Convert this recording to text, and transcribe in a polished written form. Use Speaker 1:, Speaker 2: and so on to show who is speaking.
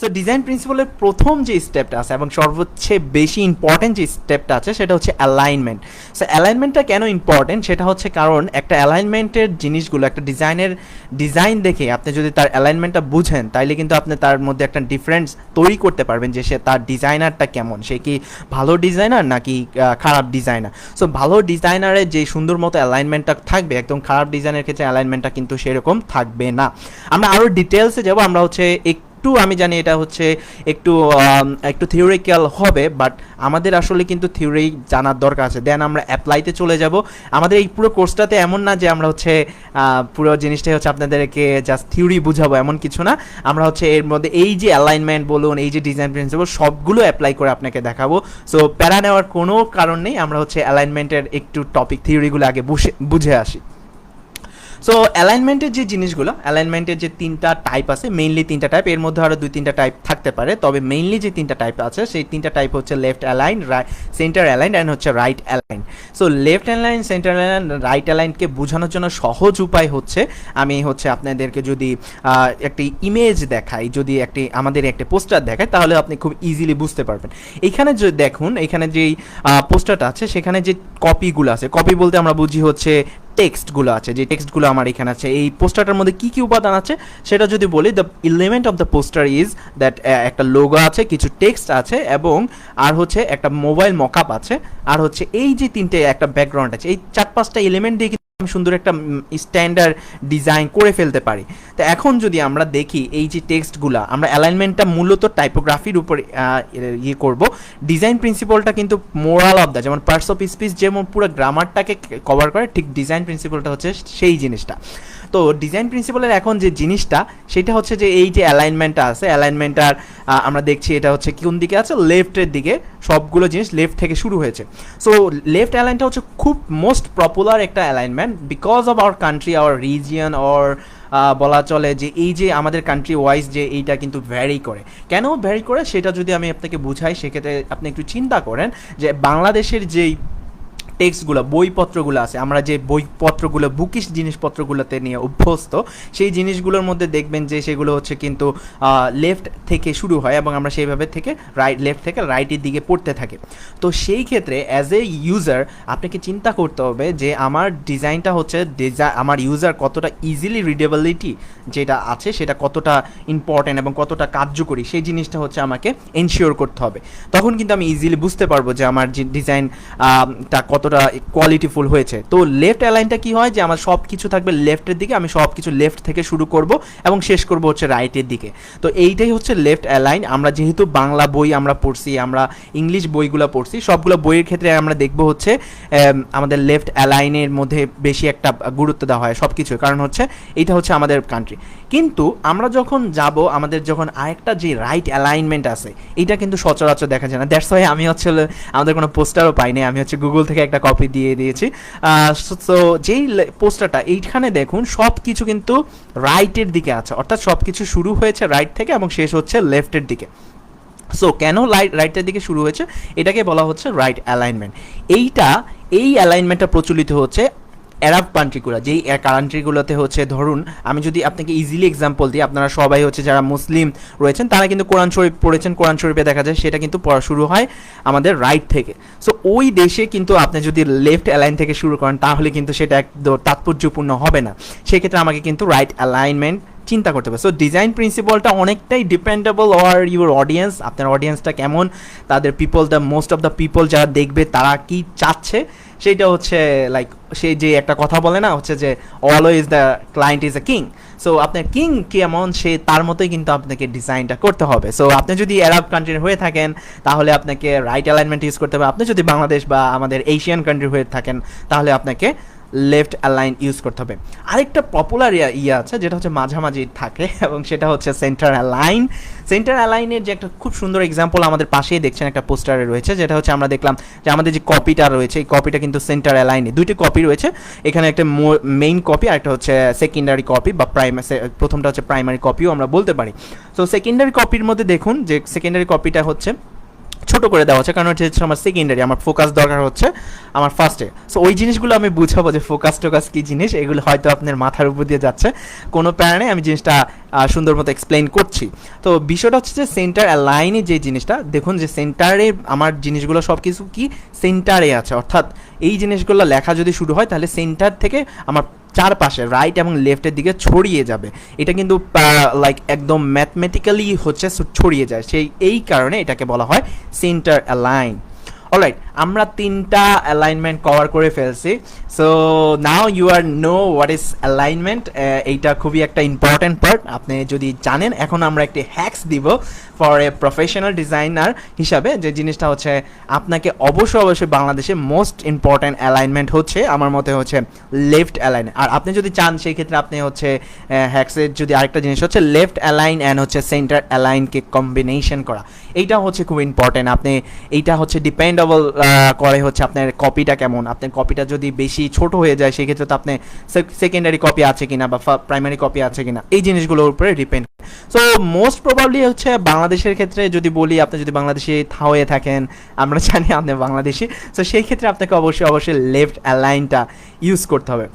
Speaker 1: So design প্রিন্সিপালের প্রথম যে স্টেপটা আছে এবং সর্বোচ্চেয়ে বেশি ইম্পর্টেন্ট যে স্টেপটা আছে সেটা হচ্ছে অ্যালাইনমেন্ট। সো অ্যালাইনমেন্টটা কেন ইম্পর্টেন্ট সেটা হচ্ছে কারণ একটা অ্যালাইনমেন্টের জিনিসগুলো, একটা ডিজাইন দেখে আপনি যদি তার অ্যালাইনমেন্টটা বুঝেন তাইলে কিন্তু আপনি তার মধ্যে একটা ডিফারেন্স তৈরি করতে পারবেন যে সে তার ডিজাইনারটা কেমন, সে কি ভালো ডিজাইনার নাকি খারাপ ডিজাইনার। সো ভালো ডিজাইনারের যে সুন্দর মতো অ্যালাইনমেন্টটা থাকবে, একদম খারাপ ডিজাইনের ক্ষেত্রে অ্যালাইনমেন্টটা কিন্তু সেরকম থাকবে না। আমরা আরও ডিটেলসে যাব, আমরা হচ্ছে একটু, আমি জানি এটা হচ্ছে একটু একটু থিওরিক্যাল হবে, বাট আমাদের আসলে কিন্তু থিওরি জানার দরকার আছে, দেন আমরা অ্যাপ্লাইতে চলে যাব। আমাদের এই পুরো কোর্সটাতে এমন না যে আমরা হচ্ছে পুরো জিনিসটাই হচ্ছে আপনাদেরকে জাস্ট থিওরি বুঝাবো, এমন কিছু না। আমরা হচ্ছে এর মধ্যে এই যে অ্যালাইনমেন্ট বলুন, এই যে ডিজাইন প্রিন্সিপাল, সবগুলো অ্যাপ্লাই করে আপনাকে দেখাবো। সো প্যারা নেওয়ার কোনো কারণ নেই, আমরা হচ্ছে অ্যালাইনমেন্টের একটু টপিক থিওরিগুলো আগে বুঝে আসি। সো অ্যালাইনমেন্টের যে জিনিসগুলো, অ্যালাইনমেন্টের যে তিনটা টাইপ আছে, মেইনলি তিনটা টাইপ, এর মধ্যে আরও 2-3টা টাইপ থাকতে পারে, তবে মেইনলি যে তিনটা টাইপ আছে সেই তিনটা টাইপ হচ্ছে left align, center align and হচ্ছে right align. So left align, center align, right অ্যালাইনকে বোঝানোর জন্য সহজ উপায় হচ্ছে আমি হচ্ছে আপনাদেরকে যদি একটি ইমেজ দেখাই, যদি আমাদের একটা পোস্টার দেখাই, তাহলে আপনি খুব ইজিলি বুঝতে পারবেন। এইখানে যে দেখুন, এখানে যেই পোস্টারটা আছে সেখানে যে কপিগুলো আছে, কপি বলতে আমরা বুঝি হচ্ছে টেক্সটগুলো আছে, যে টেক্সটগুলো আমার এখানে আছে। এই পোস্টারটার মধ্যে কি কি উপাদান আছে সেটা যদি বলি, the element of the poster is that একটা লোগো আছে, কিছু টেক্সট আছে, এবং আর হচ্ছে একটা মোবাইল মকআপ আছে, আর হচ্ছে এই যে তিনটে একটা ব্যাকগ্রাউন্ড আছে। এই 4-5টা এলিমেন্ট দিয়ে সুন্দর একটা স্ট্যান্ডার্ড ডিজাইন করে ফেলতে পারি। তো এখন যদি আমরা দেখি এই যে টেক্সটগুলো, আমরা অ্যালাইনমেন্টটা মূলত টাইপোগ্রাফির উপরে ইয়ে করব। ডিজাইন প্রিন্সিপালটা কিন্তু মোরাল অফ দ্য, যেমন পার্টস অফ স্পিচ যেমন পুরো গ্রামারটাকে কভার করে, ঠিক ডিজাইন প্রিন্সিপালটা হচ্ছে সেই জিনিসটা। তো ডিজাইন প্রিন্সিপালের এখন যে জিনিসটা সেটা হচ্ছে যে এই যে অ্যালাইনমেন্টটা আছে, অ্যালাইনমেন্টটার আমরা দেখছি এটা হচ্ছে কোন দিকে আছে, লেফটের দিকে, সবগুলো জিনিস লেফট থেকে শুরু হয়েছে। সো লেফট অ্যালাইনটা হচ্ছে খুব মোস্ট পপুলার একটা alignment because of our country, our region, or বলা চলে যে এই যে আমাদের কান্ট্রি ওয়াইজ যে এইটা কিন্তু ভ্যারি করে। কেন ভ্যারি করে সেটা যদি আমি আপনাকে বুঝাই, সেক্ষেত্রে আপনি একটু চিন্তা করেন যে বাংলাদেশের যেই টেক্সটগুলো, বইপত্রগুলো আছে, আমরা যে বইপত্রগুলো বুকিশ জিনিসপত্রগুলোতে নিয়ে অভ্যস্ত, সেই জিনিসগুলোর মধ্যে দেখবেন যে সেগুলো হচ্ছে কিন্তু লেফট থেকে শুরু হয় এবং আমরা সেইভাবে থেকে লেফট থেকে রাইটের দিকে পড়তে থাকি। তো সেই ক্ষেত্রে অ্যাজ এ ইউজার আপনাকে চিন্তা করতে হবে যে আমার ডিজাইনটা হচ্ছে আমার ইউজার কতটা ইজিলি রিডেবিলিটি যেটা আছে সেটা কতটা ইম্পর্টেন্ট এবং কতটা কার্যকরী, সেই জিনিসটা হচ্ছে আমাকে এনশিওর করতে হবে। তখন কিন্তু আমি ইজিলি বুঝতে পারবো যে আমার যে ডিজাইনটা কতটা কোয়ালিটিফুল হয়েছে। তো লেফট অ্যালাইনটা কি হয় যে আমার সব কিছু থাকবে লেফটের দিকে, আমি সব কিছু লেফট থেকে শুরু করব এবং শেষ করব হচ্ছে রাইটের দিকে। তো এইটাই হচ্ছে লেফট অ্যালাইন। আমরা যেহেতু বাংলা বই আমরা পড়ছি, আমরা ইংলিশ বইগুলো পড়ছি, সবগুলো বইয়ের ক্ষেত্রে আমরা দেখব হচ্ছে আমাদের লেফট অ্যালাইনের মধ্যে বেশি একটা গুরুত্ব দেওয়া হয় সব কিছু, কারণ হচ্ছে এইটা হচ্ছে আমাদের কান্ট্রি। কিন্তু আমরা যখন যাব, আমাদের যখন আরেকটা যে রাইট অ্যালাইনমেন্ট আছে, এইটা কিন্তু সচরাচর দেখা যায় না। দ্যাটস ওয়াই আমি হচ্ছে আমাদের কোনো পোস্টারও পাইনি, আমি হচ্ছে গুগল থেকে একটা কপি দিয়ে দিয়েছি। সো যেই পোস্টারটা, এইখানে দেখুন সব কিছু কিন্তু রাইটের দিকে আছে, অর্থাৎ সব কিছু শুরু হয়েছে রাইট থেকে এবং শেষ হচ্ছে লেফটের দিকে। সো কেন রাইটের দিকে শুরু হয়েছে, এটাকে বলা হচ্ছে রাইট অ্যালাইনমেন্ট। এই অ্যালাইনমেন্টটা প্রচলিত হচ্ছে অ্যারাব কান্ট্রিগুলো, যেই কান্ট্রিগুলোতে হচ্ছে, ধরুন আমি যদি আপনাকে ইজিলি এক্সাম্পল দিই, আপনারা সবাই হচ্ছে যারা মুসলিম রয়েছেন তারা কিন্তু কোরআন শরীফ পড়েছেন, কোরআন শরীফে দেখা যায় সেটা কিন্তু পড়া শুরু হয় আমাদের রাইট থেকে। সো ওই দেশে কিন্তু আপনি যদি লেফট অ্যালাইন থেকে শুরু করেন তাহলে কিন্তু সেটা একদম তাৎপর্যপূর্ণ হবে না, সেক্ষেত্রে আমাকে কিন্তু রাইট অ্যালাইনমেন্ট চিন্তা করতে হবে। সো ডিজাইন প্রিন্সিপালটা অনেকটাই ডিপেন্ডেবল অর ইউর অডিয়েন্স, আপনার অডিয়েন্সটা কেমন, তাদের people, the most of the people যারা দেখবে তারা কি চাচ্ছে, সেইটা হচ্ছে লাইক সেই যে একটা কথা বলে না হচ্ছে যে always the client is a king. So আপনার কিং কেমন সে তার মতোই কিন্তু আপনাকে ডিজাইনটা করতে হবে। সো আপনি যদি অ্যারাব কান্ট্রির হয়ে থাকেন তাহলে আপনাকে রাইট অ্যালাইনমেন্ট ইউজ করতে হবে, আপনি যদি বাংলাদেশ বা আমাদের এশিয়ান কান্ট্রি হয়ে থাকেন তাহলে আপনাকে লেফট অ্যালাইন ইউজ করতে হবে। আরেকটা পপুলার ইয়ে আছে যেটা হচ্ছে মাঝামাঝি থাকে এবং সেটা হচ্ছে সেন্টার অ্যালাইন। সেন্টার অ্যালাইনের যে একটা খুব সুন্দর এক্সাম্পল আমাদের পাশেই দেখছেন একটা পোস্টারে রয়েছে, যেটা হচ্ছে আমরা দেখলাম যে আমাদের যে কপিটা রয়েছে এই কপিটা কিন্তু সেন্টার অ্যালাইনে, দুইটি কপি রয়েছে এখানে, একটা মেইন কপি আর একটা হচ্ছে সেকেন্ডারি কপি বা প্রথমটা হচ্ছে প্রাইমারি কপিও আমরা বলতে পারি। সো সেকেন্ডারি কপির মধ্যে দেখুন যে সেকেন্ডারি কপিটা হচ্ছে ছোট করে দেওয়া হচ্ছে, কারণ হচ্ছে আমার সেকেন্ডারি, আমার ফোকাস দরকার হচ্ছে আমার ফার্স্টে। সো ওই জিনিসগুলো আমি বুঝাবো যে ফোকাস টোকাস কী জিনিস, এগুলো হয়তো আপনার মাথার উপর দিয়ে যাচ্ছে, কোনো প্যারানে আমি জিনিসটা সুন্দর মতো এক্সপ্লেন করছি। তো বিষয়টা হচ্ছে যে সেন্টার অ্যালাইনে যে জিনিসটা, দেখুন যে সেন্টারে আমার জিনিসগুলো সব কিছু কি সেন্টারে আছে, অর্থাৎ এই জিনিসগুলো লেখা যদি শুরু হয় তাহলে সেন্টার থেকে আমার চারপাশে রাইট এবং লেফটের দিকে ছড়িয়ে যাবে। এটা কিন্তু লাইক একদম ম্যাথমেটিক্যালি হচ্ছে ছড়িয়ে যায়, সেই এই কারণে এটাকে বলা হয় সেন্টার অ্যালাইন। অলরাইট, আমরা তিনটা অ্যালাইনমেন্ট কভার করে ফেলছি। So now you are know what is alignment. এইটা খুবই একটা ইম্পর্ট্যান্ট পার্ট, আপনি যদি জানেন। এখন আমরা একটি হ্যাক্স দিব ফর এ প্রফেশনাল ডিজাইনার হিসাবে, যে জিনিসটা হচ্ছে আপনাকে অবশ্যই বাংলাদেশে মোস্ট ইম্পর্ট্যান্ট অ্যালাইনমেন্ট হচ্ছে আমার মতে হচ্ছে লেফট অ্যালাইন। আর আপনি যদি চান সেই ক্ষেত্রে আপনি হচ্ছে হ্যাক্সের যদি আরেকটা জিনিস হচ্ছে লেফট অ্যালাইন অ্যান্ড হচ্ছে সেন্টার অ্যালাইনকে কম্বিনেশন করা, এইটা হচ্ছে খুব ইম্পর্ট্যান্ট। আপনি এইটা হচ্ছে ডিপেন্ডেবল করে হচ্ছে আপনার কপিটা কেমন। আপনার কপিটা যদি বেশি ছোট হয়ে যায় সেক্ষেত্রে তো আপনি সেকেন্ডারি কপি আছে কিনা বা প্রাইমারি কপি আছে কিনা, এই জিনিসগুলোর উপরে ডিপেন্ড। সো মোস্ট প্রবাবলি হচ্ছে বাংলাদেশের ক্ষেত্রে যদি বলি, আপনি যদি বাংলাদেশে হয়ে থাকেন, আমরা জানি আপনি বাংলাদেশি, সো সেই ক্ষেত্রে আপনাকে অবশ্যই লেফট অ্যালাইনটা ইউজ করতে হবে।